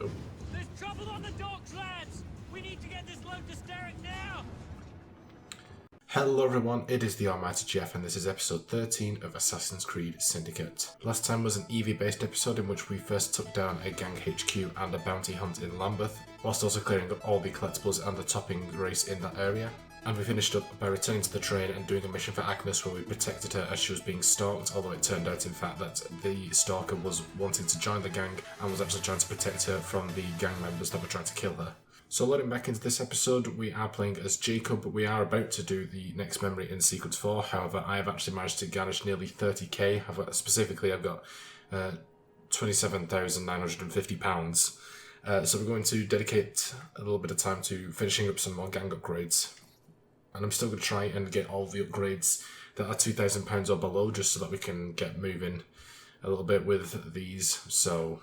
Oh. There's trouble on the docks, lads! We need to get this load to Sterrick now! Hello everyone, it is the Almighty Jeff and this is episode 13 of Assassin's Creed Syndicate. Last time was an EV based episode in which we first took down a gang HQ and a bounty hunt in Lambeth, whilst also clearing up all the collectibles and the topping race in that area. And we finished up by returning to the train and doing a mission for Agnes where we protected her as she was being stalked, although it turned out in fact that the stalker was wanting to join the gang and was actually trying to protect her from the gang members that were trying to kill her. So loading back into this episode, we are playing as Jacob. We are about to do the next memory in Sequence 4, however I have actually managed to garnish nearly 30k. I've got £27,950. So we're going to dedicate a little bit of time to finishing up some more gang upgrades. And I'm still going to try and get all the upgrades that are £2,000 or below, just so that we can get moving a little bit with these. So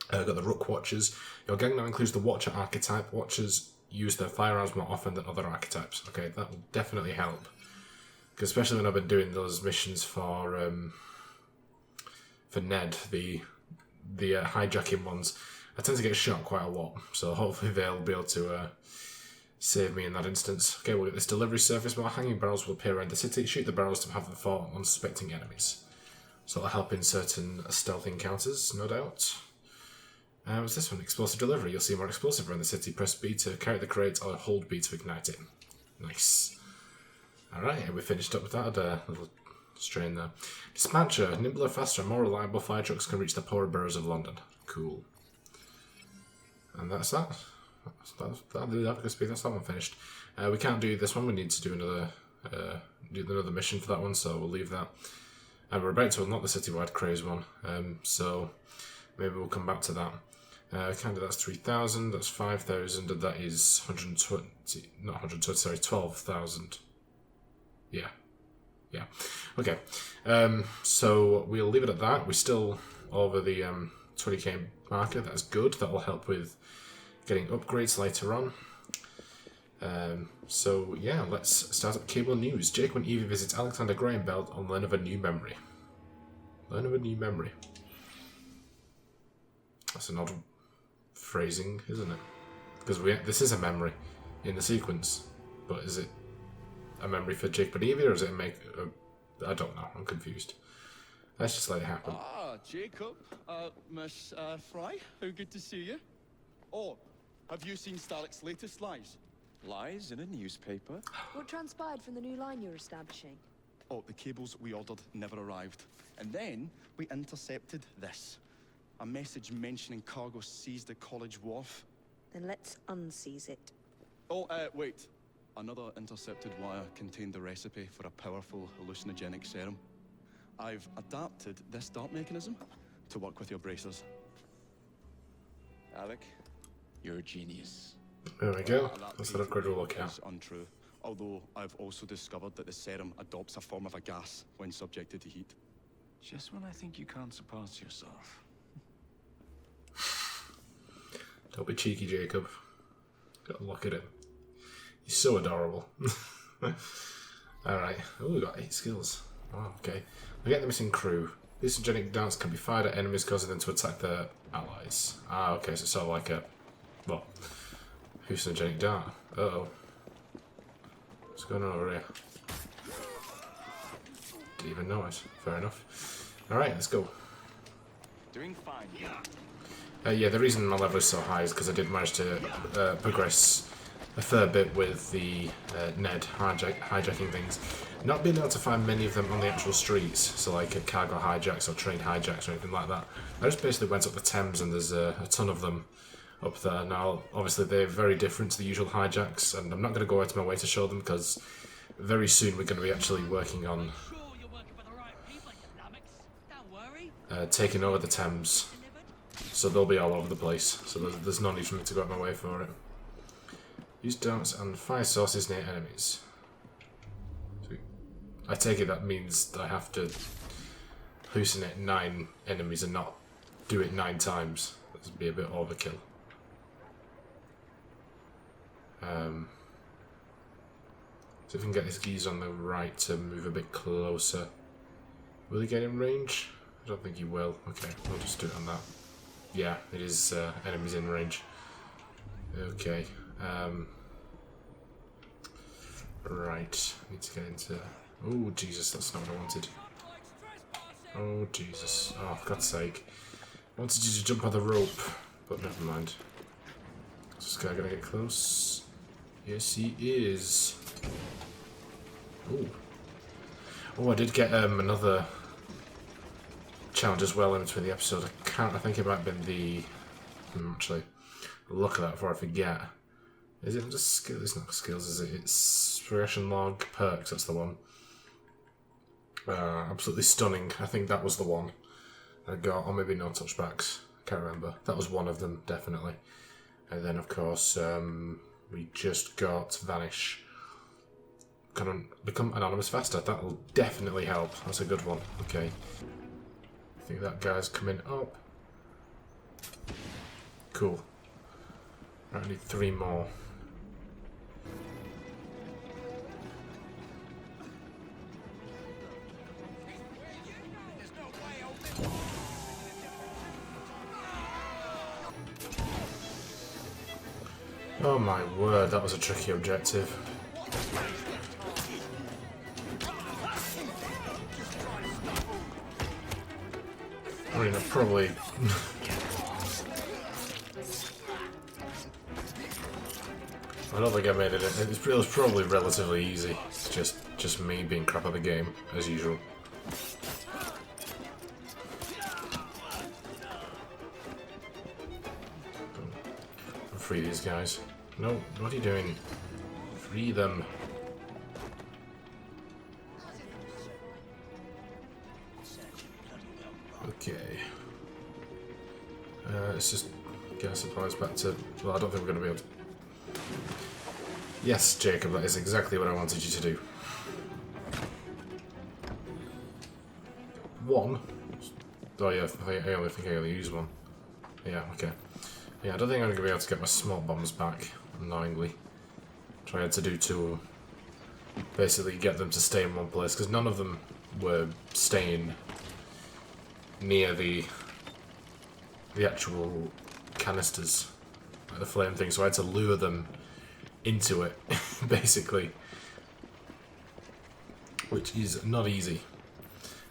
I've got the Rook Watchers. Your gang now includes the Watcher archetype. Watchers use their firearms more often than other archetypes. Okay, that will definitely help. Because especially when I've been doing those missions for Ned, the hijacking ones, I tend to get shot quite a lot. So hopefully they'll be able to save me in that instance. Okay, we'll get this delivery service. More hanging barrels will appear around the city. Shoot the barrels to have them fall on unsuspecting enemies. So it'll help in certain stealth encounters, no doubt. What's this one? Explosive delivery. You'll see more explosive around the city. Press B to carry the crate or hold B to ignite it. Nice. Alright, we finished up with that. A little strain there. Dispatcher. Nimbler, faster, and more reliable fire trucks can reach the poorer boroughs of London. Cool. And that's that. That'll do that because that's that one finished. We can't do this one. We need to do another mission for that one, so we'll leave that. And we're about to unlock the citywide craze one. So maybe we'll come back to that. Kind of that's 3,000, that's 5,000, and that is 120, not 120, sorry, 12,000. Yeah. Okay. So we'll leave it at that. We're still over the 20k marker. That's good. That'll help with getting upgrades later on. So yeah, let's start up cable news. Jake when Evie visits Alexander Graham Bell on Learn of a New Memory. Learn of a New Memory. That's an odd phrasing, isn't it? Because this is a memory in the sequence, but is it a memory for Jake and Evie, or is it I don't know. I'm confused. Let's just let it happen. Ah, Jacob, Miss Fry, how good to see you. Oh, have you seen Aleck's latest lies? Lies in a newspaper? What transpired from the new line you're establishing? Oh, the cables we ordered never arrived. And then we intercepted this. A message mentioning cargo seized at College Wharf. Then let's unseize it. Oh, wait. Another intercepted wire contained the recipe for a powerful hallucinogenic serum. I've adapted this dart mechanism to work with your bracers. Aleck, you're a genius. There we go. That's the upgrade we'll look at. Is untrue. Although I've also discovered that the serum adopts a form of a gas when subjected to heat. Just when I think you can't surpass yourself. Don't be cheeky, Jacob. Gotta look at it. He's so adorable. Alright. Oh, we got 8 skills. Oh, okay. We get the missing crew. Hallucinogenic darts can be fired at enemies, causing them to attack their allies. Ah, okay, so it's sort of like a... Well, hallucinogenic dart. Uh-oh. What's going on over here? Didn't even notice. Fair enough. Alright, let's go. Doing fine. Yeah, the reason my level is so high is because I did manage to progress a fair bit with the Ned hijacking things. Not being able to find many of them on the actual streets, so like cargo hijacks or train hijacks or anything like that. I just basically went up the Thames and there's a ton of them up there. Now, obviously they're very different to the usual hijacks, and I'm not going to go out of my way to show them because very soon we're going to be actually working on taking over the Thames. So they'll be all over the place, so there's no need for me to go out of my way for it. Use darts and fire sources near enemies. So I take it that means that I have to hallucinate 9 enemies and not do it 9 times. That would be a bit overkill. So if we can get this geezer on the right to move a bit closer. Will he get in range? I don't think he will. Okay, we'll just do it on that. Yeah, it is enemies in range. Okay. Right. Need to get into... Oh, Jesus, that's not what I wanted. Oh, Jesus. Oh, for God's sake. I wanted you to jump on the rope, but never mind. Is this guy gonna get close? Yes, he is. Ooh. Oh, I did get another challenge as well in between the episode. I think it might have been the... Actually, look at that before I forget. Is it just skills? It's not skills, is it? It's progression log perks, that's the one. Absolutely stunning. I think that was the one I got, or maybe no touchbacks. Can't remember. That was one of them, definitely. And then, of course, we just got Vanish. Can become anonymous faster. That'll definitely help. That's a good one. Okay. I think that guy's coming up. Cool. Right, I need 3 more. Oh my word, that was a tricky objective. I mean, I probably... I don't think I made it. It was probably relatively easy. It's just me being crap at the game, as usual. Free these guys. No, what are you doing? Free them. Okay. Let's just get supplies back to... Well, I don't think we're going to be able to... Yes, Jacob, that is exactly what I wanted you to do. 1. Oh yeah, I only think I only use 1. Yeah, okay. Yeah, I don't think I'm going to be able to get my smoke bombs back, annoyingly. Tried to do 2. Basically get them to stay in one place, because none of them were staying near the actual canisters, like the flame thing, so I had to lure them into it, basically. Which is not easy.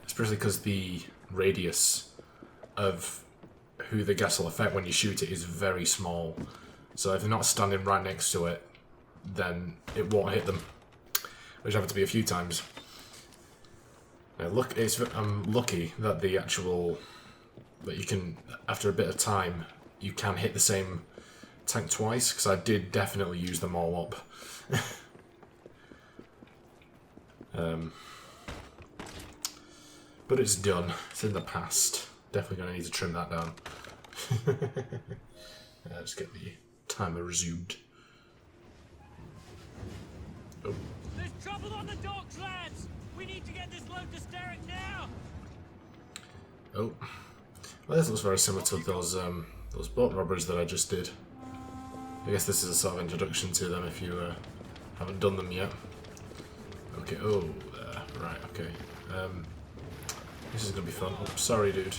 Especially because the radius of who the gas will affect when you shoot it is very small. So if they're not standing right next to it, then it won't hit them. Which happened to be a few times. Now, look, I'm lucky that the actual... that you can, after a bit of time, you can hit the same tank twice, because I did definitely use them all up. But it's done. It's in the past. Definitely going to need to trim that down. Let's get the timer resumed. Oh. There's trouble on the docks, lads! We need to get this load to Sterrick now! Oh. Well, this looks very similar to those boat robberies that I just did. I guess this is a sort of introduction to them if you haven't done them yet. Okay, oh, right, okay. This is going to be fun. Oh, sorry, dude.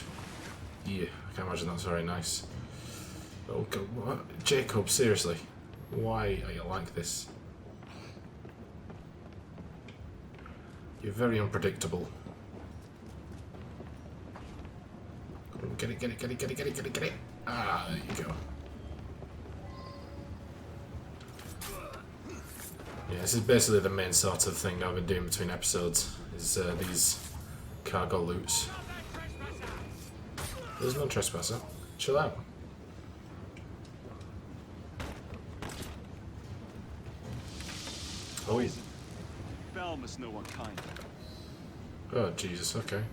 Yeah, I can't imagine that's very nice. Oh, God, what? Jacob, seriously. Why are you like this? You're very unpredictable. Oh, get it, get it, get it, get it, get it, get it, get it. Ah, there you go. Yeah, this is basically the main sort of thing I've been doing between episodes, is these cargo loots. There's no trespasser. Chill out. Oh. Bell must know what kind. Oh, Jesus, okay.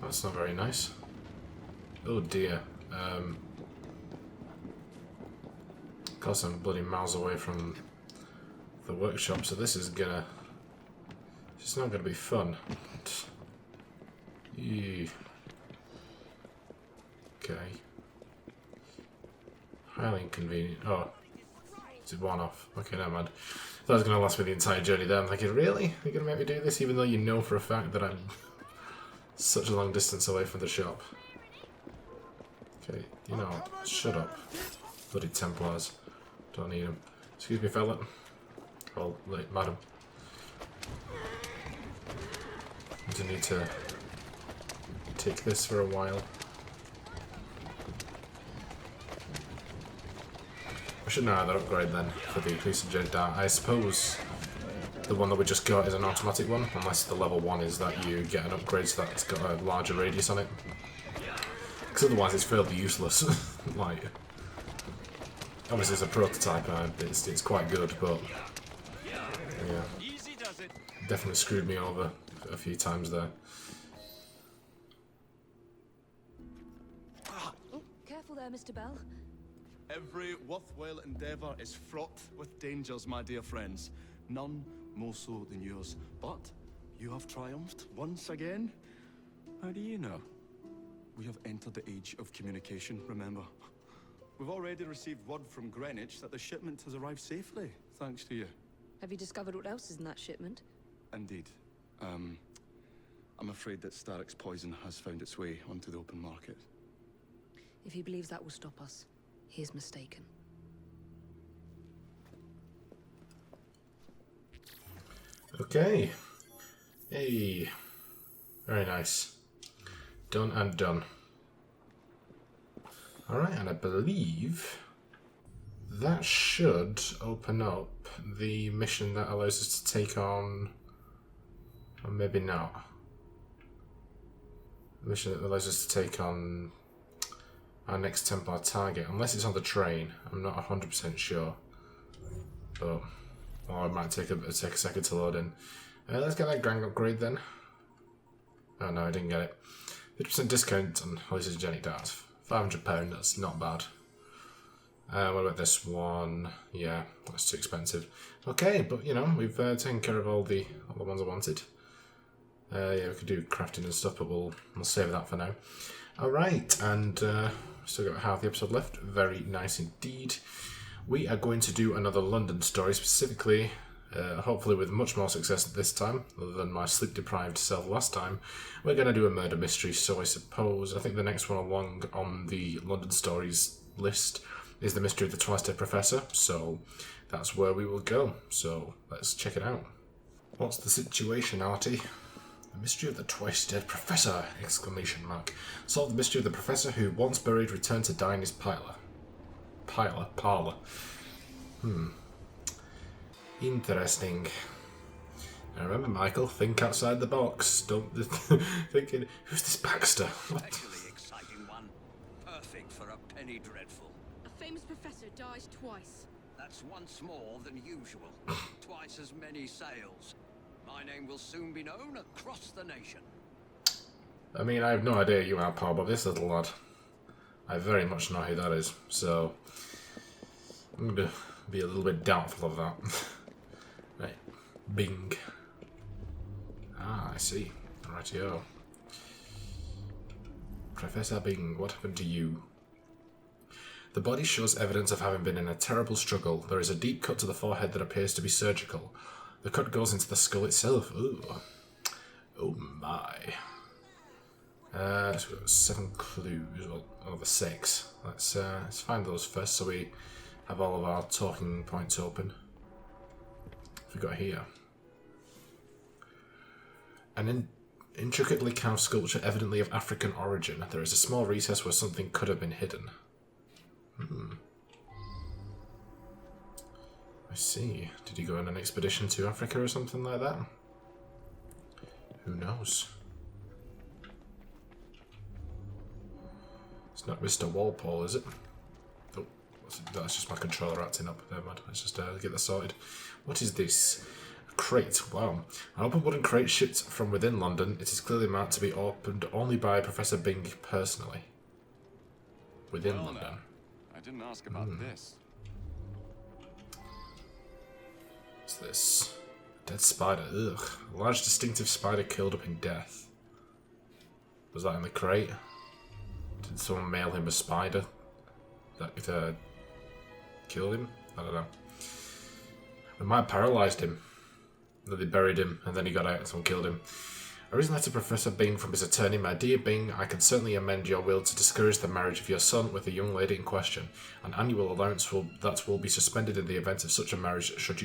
That's not very nice. Oh dear. Of course, I'm bloody miles away from the workshop, so this is gonna... It's not gonna be fun. Eee. Okay. Highly inconvenient. Oh. It's one off. Okay, never mind. That was gonna last me the entire journey there. I'm thinking, really? You're gonna make me do this even though you know for a fact that I'm such a long distance away from the shop? Okay, you know, shut up. Bloody Templars. Don't need them. Excuse me, fella. Oh, wait, madam. I do need to take this for a while. I should know how that upgrade then for the hallucinogenic dart. I suppose the one that we just got is an automatic one, unless the level 1 is that you get an upgrade so that it's got a larger radius on it. Because otherwise it's fairly useless. Like, obviously it's a prototype and it's quite good, but yeah, definitely screwed me over a few times there. Oh, careful there, Mr. Bell. Every worthwhile endeavour is fraught with dangers, my dear friends. None more so than yours. But you have triumphed once again. How do you know? We have entered the age of communication, remember? We've already received word from Greenwich that the shipment has arrived safely, thanks to you. Have you discovered what else is in that shipment? Indeed. I'm afraid that Starrick's poison has found its way onto the open market. If he believes that will stop us, he is mistaken. Okay. Hey. Very nice. Done and done. Alright, and I believe that should open up the mission that allows us to take on... or maybe not. The mission that allows us to take on our next Templar target, unless it's on the train. I'm not 100% sure. But, or it might take a second to load in. Let's get that gang upgrade then. Oh no, I didn't get it. 50% discount on hallucinogenic darts. £500, that's not bad. What about this one? Yeah, that's too expensive. Okay, but you know, we've taken care of all the ones I wanted. Yeah, we could do crafting and stuff, but we'll save that for now. Alright, and still got half the episode left. Very nice indeed. We are going to do another London story, specifically, hopefully with much more success this time, other than my sleep-deprived self last time. We're going to do a murder mystery, so I think the next one along on the London stories list is the mystery of the twice-dead professor, so that's where we will go. So let's check it out. What's the situation, Artie? The mystery of the twice-dead professor! Exclamation mark. Solve the mystery of the professor who, once buried, returned to die in his parlour. Parlour. Interesting. Now remember, Michael, think outside the box. Don't thinking, who's this Baxter? What? Especially exciting one. Perfect for a penny dreadful. A famous professor dies twice. That's once more than usual. Twice as many sales. My name will soon be known across the nation. I mean, I have no idea you are, pal, but this little lad, I very much know who that is, so I'm going to be a little bit doubtful of that. Right, Bing. Ah, I see. Rightio. Professor Bing, what happened to you? The body shows evidence of having been in a terrible struggle. There is a deep cut to the forehead that appears to be surgical. The cut goes into the skull itself. Ooh. Oh my. So we've got 7 clues, well, over 6. Let's find those first so we have all of our talking points open. What have we got here? An intricately carved sculpture evidently of African origin. There is a small recess where something could have been hidden. I see. Did he go on an expedition to Africa or something like that? Who knows? It's not Mr. Walpole, is it? Oh, that's just my controller acting up. Never mind. Let's just get that sorted. What is this? A crate. Wow. An open wooden crate shipped from within London. It is clearly marked to be opened only by Professor Bing personally. Within London. Now, I didn't ask about this. What's this? Dead spider. Ugh. A large distinctive spider curled up in death. Was that in the crate? Did someone mail him a spider that killed him? I don't know. They might have paralysed him. Then they buried him and then he got out and someone killed him. A recent letter to Professor Bing from his attorney. My dear Bing, I can certainly amend your will to discourage the marriage of your son with the young lady in question. An annual allowance will be suspended in the event of such a marriage should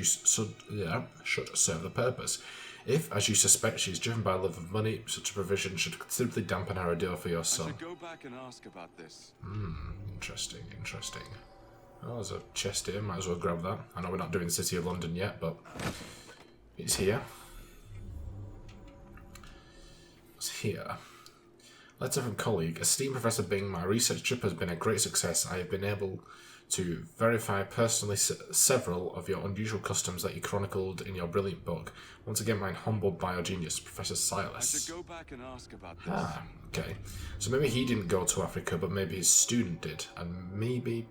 serve the purpose. If, as you suspect, she is driven by love of money, such a provision should considerably dampen her ordeal for your son. I should go back and ask about this. Interesting. Oh, there's a chest here, might as well grab that. I know we're not doing City of London yet, but it's here. Here. Letter from colleague. Esteemed Professor Bing, my research trip has been a great success. I have been able to verify personally several of your unusual customs that you chronicled in your brilliant book. Once again, my humbled biogenius, Professor Silas. I should go back and ask about this. Okay. So maybe he didn't go to Africa, but maybe his student did. And maybe...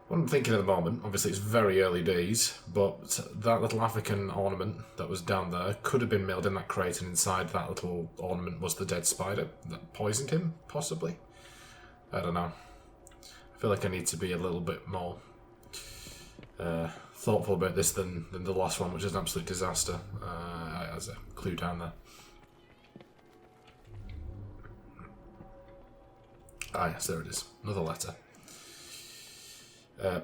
What I'm thinking at the moment, obviously it's very early days, but that little African ornament that was down there could have been mailed in that crate, and inside that little ornament was the dead spider that poisoned him, possibly? I don't know. I feel like I need to be a little bit more thoughtful about this than the last one, which is an absolute disaster. As a clue down there. Ah yes, there it is. Another letter.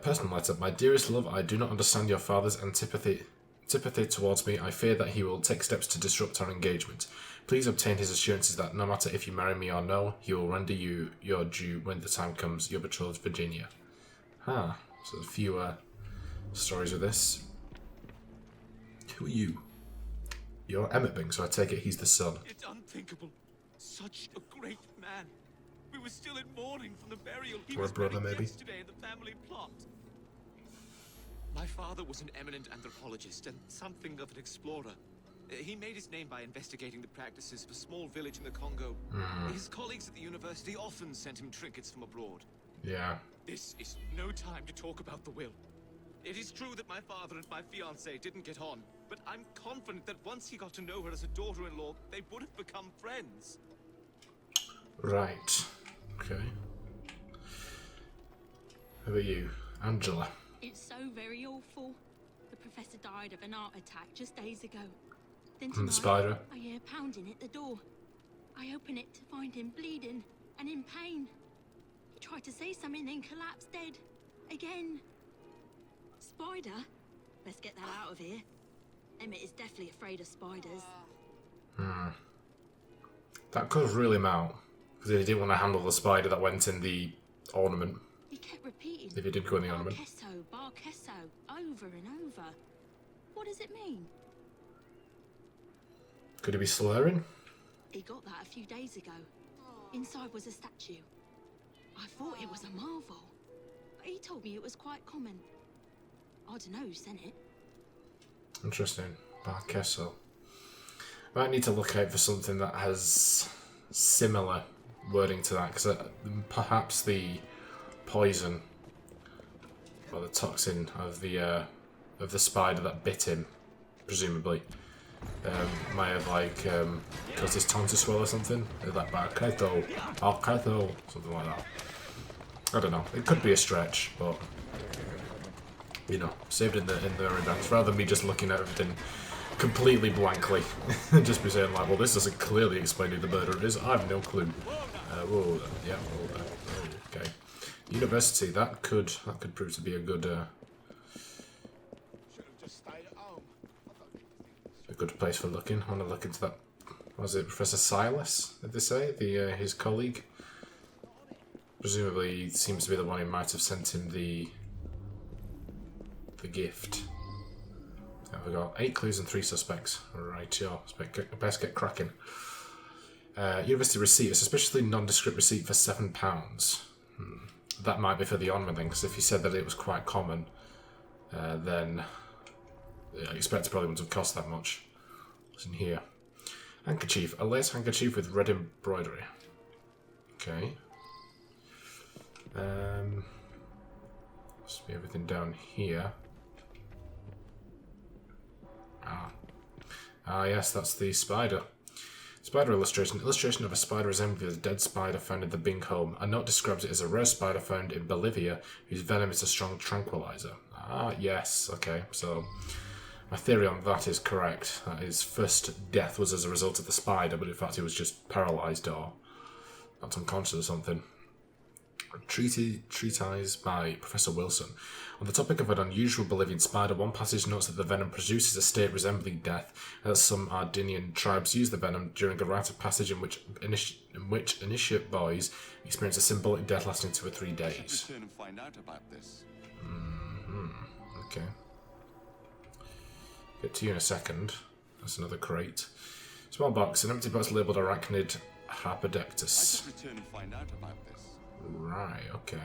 Personal letter. My dearest love, I do not understand your father's antipathy towards me. I fear that he will take steps to disrupt our engagement. Please obtain his assurances that no matter if you marry me or no, he will render you your due when the time comes. Your betrothed, Virginia. So there's a few stories with this. Who are you? You're Emmett Bing, so I take it he's the son. It's unthinkable. Such a great man. We were still in mourning from the burial. He Or a was brother, buried maybe? yesterday in the family plot. My father was an eminent anthropologist and something of an explorer. He made his name by investigating the practices of a small village in the Congo. His colleagues at the university often sent him trinkets from abroad. Yeah. This is no time to talk about the will. It is true that my father and my fiancée didn't get on, but I'm confident that once he got to know her as a daughter-in-law, they would have become friends. Right. Okay. Who are you? Angela. It's so very awful. The professor died of an heart attack just days ago. Then And tonight, the spider. I hear pounding at the door. I open it to find him bleeding and in pain. He tried to say something, then collapsed dead. Again. Spider? Let's get that out of here. Emmett is definitely afraid of spiders. That could rule him out. Because he didn't want to handle the spider that went in the ornament. He kept repeating. If he did go in the ornament. Barkesso, over and over. What does it mean? Could he be slurring? He got that a few days ago. Inside was a statue. I thought it was a marvel. But he told me it was quite common. I don't know who sent it. Interesting. Barkesso. Might need to look out for something that has similar wording to that, because perhaps the poison or the toxin of the spider that bit him, presumably, might have caused his tongue to swell or something. Like Barkesso, something like that. I don't know. It could be a stretch, but you know, saved in the advance, rather than me just looking at everything completely blankly and just be saying like, well, this doesn't clearly explain who the murderer is. I have no clue. Okay. University, that could prove to be a good place for looking. I want to look into that. Was it Professor Silas? Did they say his colleague? Presumably, he seems to be the one who might have sent him the gift. We got 8 clues and 3 suspects. Right, best get cracking. University receipt, a suspiciously nondescript receipt for £7. That might be for the ornament thing, because if you said that it was quite common, then I expect it probably wouldn't have cost that much. What's in here? Handkerchief, a lace handkerchief with red embroidery. Okay. Must be everything down here. Yes, that's the spider. Spider illustration. Illustration of a spider resembling a dead spider found in the Bing home. A note describes it as a rare spider found in Bolivia, whose venom is a strong tranquilizer. Yes. Okay, so My theory on that is correct. That his first death was as a result of the spider, but in fact he was just paralysed or not unconscious or something. A treatise by Professor Wilson. On the topic of an unusual Bolivian spider, one passage notes that the venom produces a state resembling death, and that some Ardinian tribes use the venom during a rite of passage in which initiate boys experience a symbolic death lasting 2 or 3 days. Return and find out about this. Okay. Get to you in a second. That's another crate. Small box, an empty box labelled Arachnid Harpodectus. I should return and find out about this. Right, okay.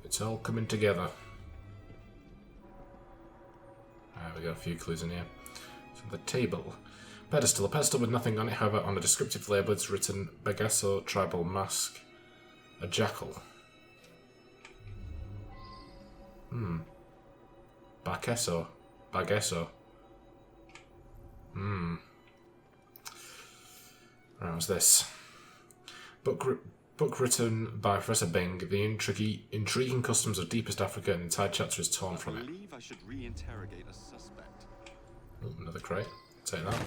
It's all coming together. We got a few clues in here. So the table. Pedestal. A pedestal with nothing on it, however, on a descriptive label it's written Bagasso Tribal Mask. A jackal. Bagasso. Right, what's this? Book written by Professor Bing. The intriguing customs of deepest Africa, an entire chapter is torn from it. I believe I should reinterrogate a suspect. Ooh, another crate. Take that.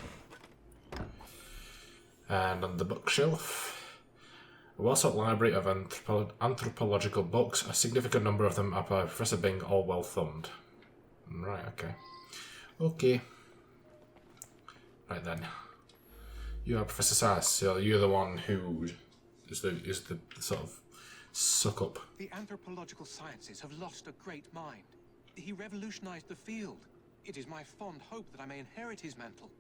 And on the bookshelf, a well-sought library of anthropological books. A significant number of them are by Professor Bing, all well thumbed. Right, okay. Right then. You are Professor Sass, so you're the one who is the sort of suck up. The anthropological sciences have lost a great mind. He revolutionized the field. It is my fond hope that I may inherit his mantle.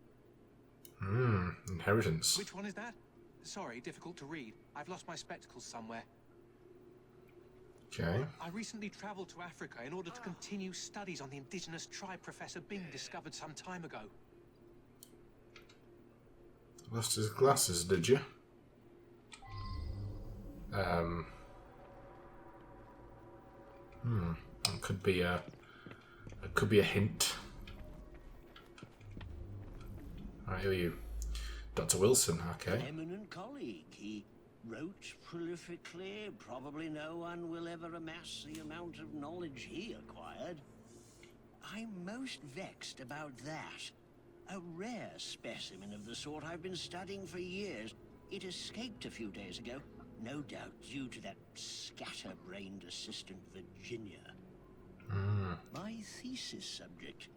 Inheritance. Which one is that? Sorry, difficult to read. I've lost my spectacles somewhere. Okay. I recently traveled to Africa in order to continue studies on the indigenous tribe Professor Bing discovered some time ago. Lost his glasses, did you? It could be a hint. Right, who are you? Dr. Wilson, okay. Eminent colleague. He wrote prolifically. Probably no one will ever amass the amount of knowledge he acquired. I'm most vexed about that. A rare specimen of the sort I've been studying for years. It escaped a few days ago, no doubt due to that scatterbrained assistant Virginia. My thesis subject.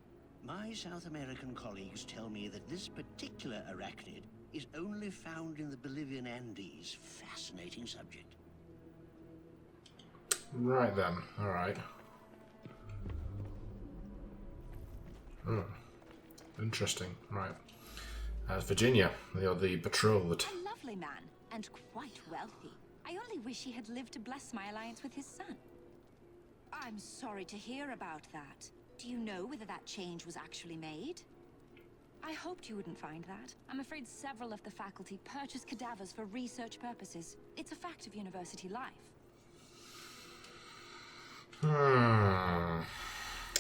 My South American colleagues tell me that this particular arachnid is only found in the Bolivian Andes. Fascinating subject. Right then, alright. Interesting, right. Virginia, you're the betrothed. A lovely man, and quite wealthy. I only wish he had lived to bless my alliance with his son. I'm sorry to hear about that. Do you know whether that change was actually made? I hoped you wouldn't find that. I'm afraid several of the faculty purchase cadavers for research purposes. It's a fact of university life.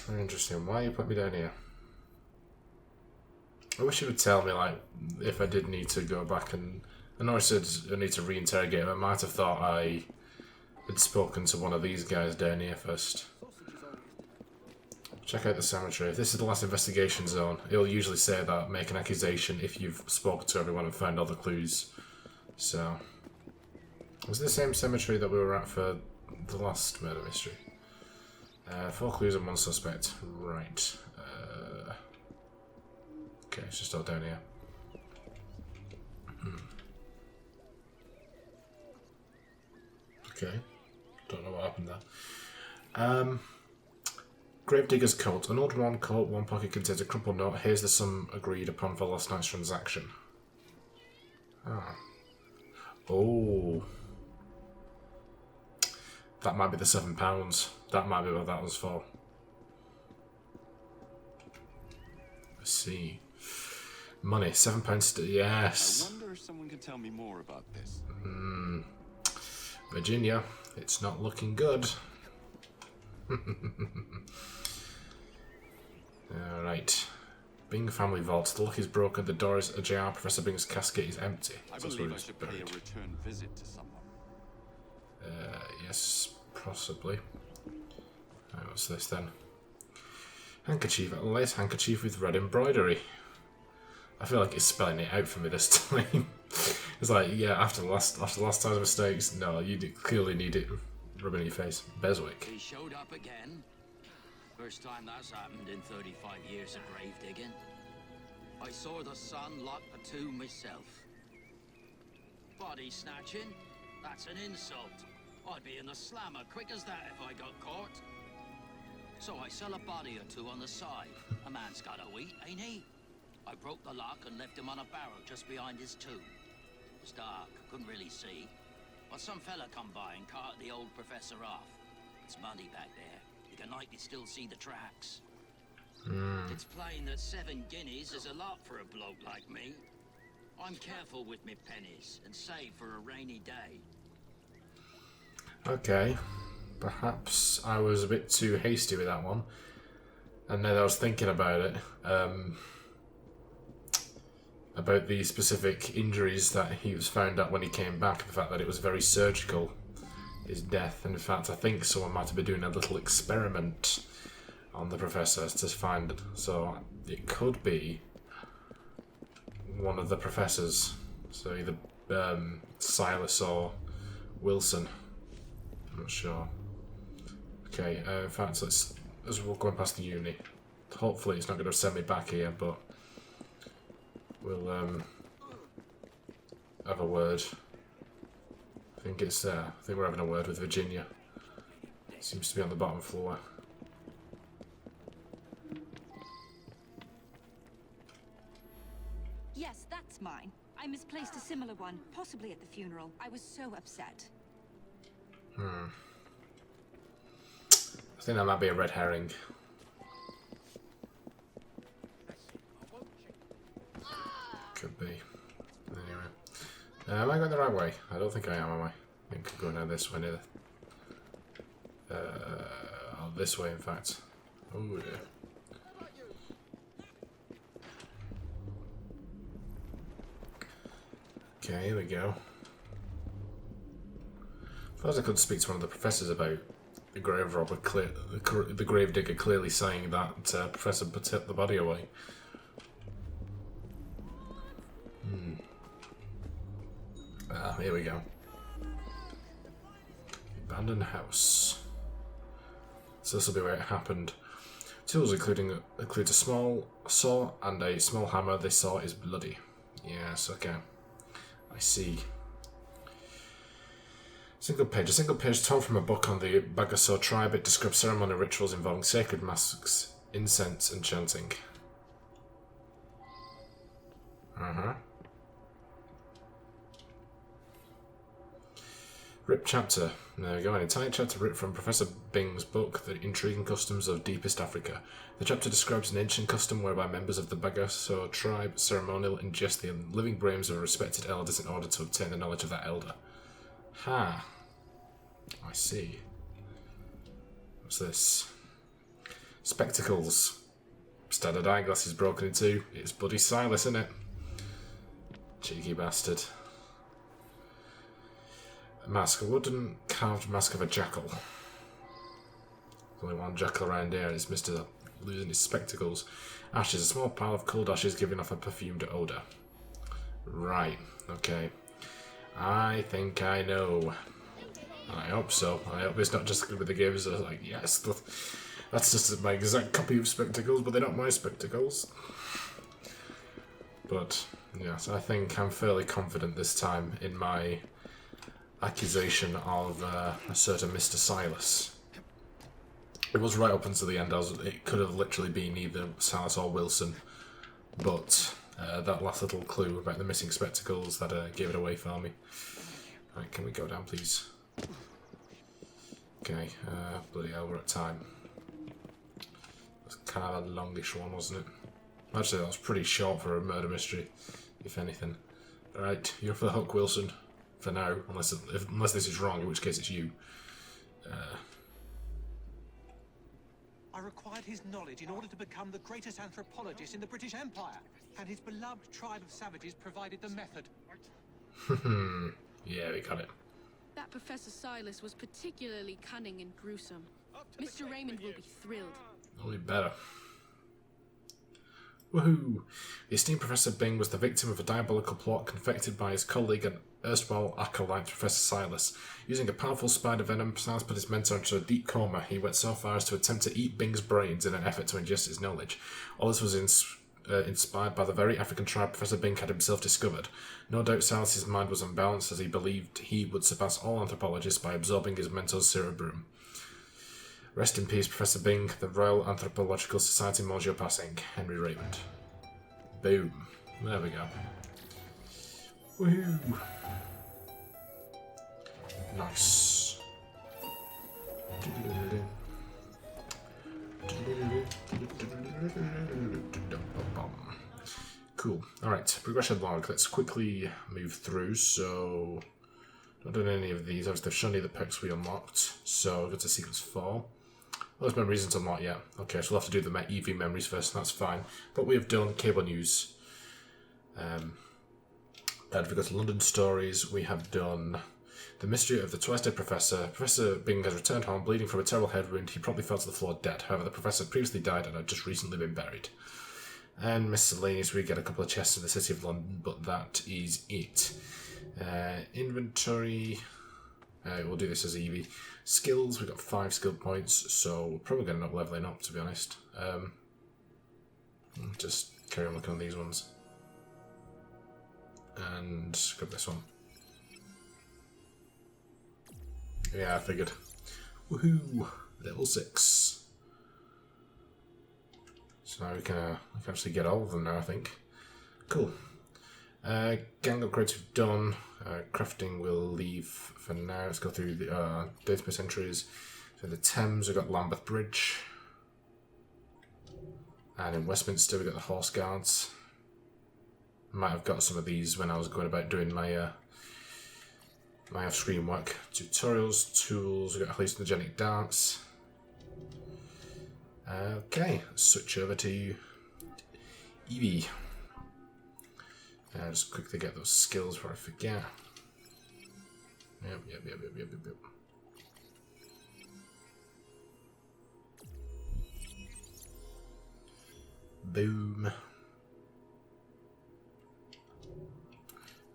Very interesting. Why you put me down here? I wish you would tell me, like, if I did need to go back and... I know I said I need to reinterrogate him. I might have thought I had spoken to one of these guys down here first. Check out the cemetery. If this is the last investigation zone, it'll usually say that, make an accusation if you've spoken to everyone and found all the clues. So... was it the same cemetery that we were at for the last murder mystery? 4 clues and 1 suspect. Right. Okay, it's just all down here. Okay. Don't know what happened there. Gravedigger's coat. An old worn coat, one pocket contains a crumpled note. Here's the sum agreed upon for last night's transaction. Ah. Oh. That might be the £7. That might be what that was for. Let's see. Money, £7. Yes. I wonder if someone can tell me more about this. Virginia, it's not looking good. Alright. Bing family vault. The lock is broken, the door is ajar, Professor Bing's casket is empty. I So that's believe where I it's should pay a buried. return visit to someone. Yes, possibly. What's this then? Handkerchief, a lace handkerchief with red embroidery. I feel like it's spelling it out for me this time. It's like, yeah, after the last time's mistakes, no, you clearly need it rubbing in your face. Beswick. He showed up again. First time that's happened in 35 years of grave digging. I saw the sun lock the tomb myself. Body snatching? That's an insult. I'd be in the slammer quick as that if I got caught. So I sell a body or two on the side. A man's got to eat, ain't he? I broke the lock and left him on a barrel just behind his tomb. It was dark, couldn't really see. But some fella come by and carted the old professor off. It's muddy back there. You can likely still see the tracks. It's plain that 7 guineas is a lot for a bloke like me. I'm careful with me pennies and save for a rainy day. Okay. Perhaps I was a bit too hasty with that one. And then I was thinking about it. About the specific injuries that he was found out when he came back. The fact that it was very surgical, his death. And in fact, I think someone might have been doing a little experiment on the professor to find it. So it could be one of the professors. So either Silas or Wilson. I'm not sure. Okay, in fact, as we're going past the uni, hopefully it's not going to send me back here, but we'll have a word. I think it's I think we're having a word with Virginia. Seems to be on the bottom floor. Yes, that's mine. I misplaced a similar one, possibly at the funeral. I was so upset. I think that might be a red herring. Could be. Anyway. Am I going the right way? I don't think I am I? I think I'm going down this way neither. This way in fact. Oh yeah. Okay, here we go. I suppose I could speak to one of the professors about the grave robber, the grave digger clearly saying that Professor put the body away. Here we go. Abandoned house. So this will be where it happened. Tools includes a small saw and a small hammer. This saw is bloody. Yes, okay. I see. A single page torn from a book on the Bagasso tribe. It describes ceremonial rituals involving sacred masks, incense, and chanting. Rip chapter. There we go. An entire chapter ripped from Professor Bing's book, The Intriguing Customs of Deepest Africa. The chapter describes an ancient custom whereby members of the Bagasso tribe ceremonially ingest the living brains of respected elders in order to obtain the knowledge of that elder. Ha. I see. What's this? Spectacles. Standard eyeglasses broken in two. It's Buddy Silas, isn't it? Cheeky bastard. A mask. A wooden carved mask of a jackal. There's only one jackal around here and it's Mr. losing his spectacles. Ashes. A small pile of cold ashes giving off a perfumed odour. Right. Okay. I think I know. I hope so. I hope it's not just with the games that are like, yes, that's just my exact copy of spectacles, but they're not my spectacles. But, yes, I think I'm fairly confident this time in my accusation of a certain Mr. Silas. It was right up until the end. It could have literally been either Silas or Wilson, but that last little clue about the missing spectacles that gave it away for me. Right, can we go down, please? Okay, bloody hell, we're at time. That's kind of a longish one, wasn't it? Actually, that was pretty short for a murder mystery, if anything. Alright, you're for the hook, Wilson. For now, unless this is wrong, in which case it's you. I required his knowledge in order to become the greatest anthropologist in the British Empire, and his beloved tribe of savages provided the method. Yeah, we got it. That Professor Silas was particularly cunning and gruesome. Mr. Raymond will be thrilled. Only better. Woohoo! The esteemed Professor Bing was the victim of a diabolical plot confected by his colleague and erstwhile acolyte Professor Silas. Using a powerful spider venom, Silas put his mentor into a deep coma. He went so far as to attempt to eat Bing's brains in an effort to ingest his knowledge. All this was inspired by the very African tribe Professor Bing had himself discovered. No doubt Silas's mind was unbalanced, as he believed he would surpass all anthropologists by absorbing his mentor's cerebrum. Rest in peace, Professor Bing. The Royal Anthropological Society mourns your passing. Henry Raymond. Boom. There we go. Woohoo! Nice. Cool. Alright, progression log. Let's quickly move through. So, not done any of these. Obviously, they've shown you the perks we unlocked. So, go to sequence 4. Those memories isn't unlocked yet. Okay, so we'll have to do the EV memories first, and that's fine. But we have done cable news. And if we go to London stories, we have done the mystery of the twice-dead professor. Professor Bing has returned home, bleeding from a terrible head wound. He promptly fell to the floor dead. However, the professor had previously died and had just recently been buried. And miscellaneous, we get a couple of chests in the city of London, but that is it. Inventory. We'll do this as EV. Skills, we've got 5 skill points, so we're probably going to end up leveling up, to be honest. Just carry on looking on these ones. And grab this one. Yeah, I figured. Woohoo! Level 6. So now we can actually get all of them now, I think. Cool. Gang upgrades we've done. Crafting will leave for now. Let's go through the database entries. So the Thames, we've got Lambeth Bridge. And in Westminster, we've got the Horse Guards. Might have got some of these when I was going about doing my my off-screen work. Tutorials, tools, we've got hallucinogenic dance. Okay, let's switch over to Evie. Just quickly get those skills before I forget. Yep. Boom.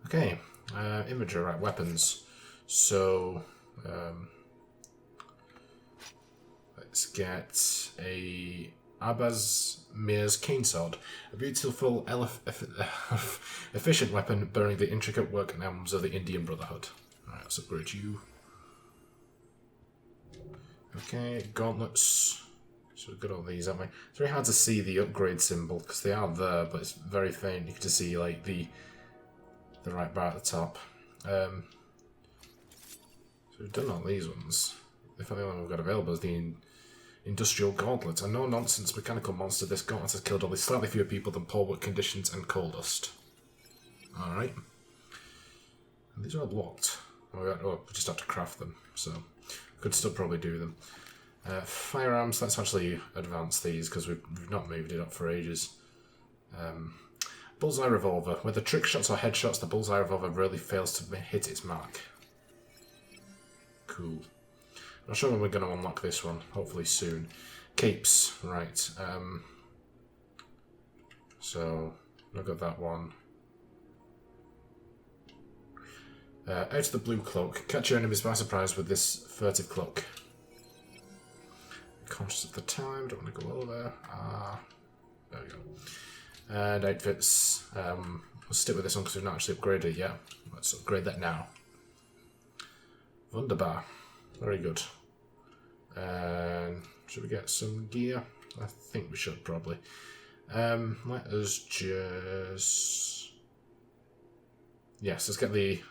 Okay, imagery, right, weapons. So, let's get a Abaz Mir's cane sword, a beautiful, efficient weapon bearing the intricate work and emblems of the Indian Brotherhood. Alright, let's upgrade you. Okay, gauntlets. So we've got all these, haven't we? It's very hard to see the upgrade symbol because they are there, but it's very faint. You can just see like the right bar at the top. So we've done all these ones. The only one we've got available is the Industrial Gauntlet. A no-nonsense mechanical monster, this gauntlet has killed only slightly fewer people than poor work conditions and coal dust. Alright. And these are all locked. We just have to craft them, so we could still probably do them. Firearms, let's actually advance these because we've not moved it up for ages. Bullseye Revolver. Whether trick shots or headshots, the Bullseye Revolver rarely fails to hit its mark. Cool. I'm not sure when we're going to unlock this one. Hopefully soon. Capes. Right. So, I've got that one. Out of the blue cloak. Catch your enemies by surprise with this furtive cloak. Conscious of the time. Don't want to go over. There we go. And outfits. We'll stick with this one because we've not actually upgraded it yet. Let's upgrade that now. Wunderbar. Very good. Should we get some gear? I think we should probably. Let us just... Yes, let's get the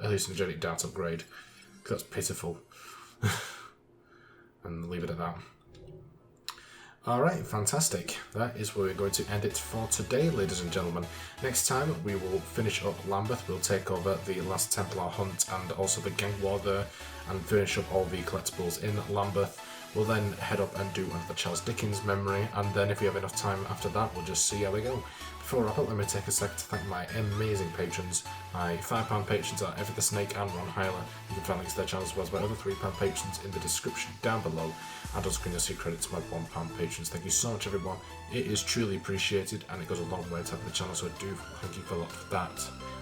hallucinogenic dart upgrade. Because that's pitiful. And leave it at that. Alright, fantastic. That is where we're going to end it for today, ladies and gentlemen. Next time we will finish up Lambeth. We'll take over the last Templar hunt and also the gang war there and finish up all the collectibles in Lambeth. We'll then head up and do another Charles Dickens memory, and then if we have enough time after that, we'll just see how we go. Before I wrap up, let me take a second to thank my amazing patrons. My £5 patrons are Ever the Snake and Ron Hyler. You can find links to their channels as well as my other £3 patrons in the description down below. And on screen you'll see credit to my £1 patrons. Thank you so much, everyone. It is truly appreciated and it goes a long way to help the channel, so I do thank you a lot for that.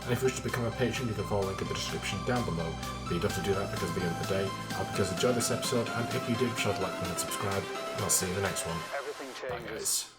And if you wish to become a patron, you can follow a link in the description down below. But you don't have to do that because at the end of the day, I hope you guys enjoyed this episode, and if you did, be sure to like, comment, and subscribe, and I'll see you in the next one. Bye guys.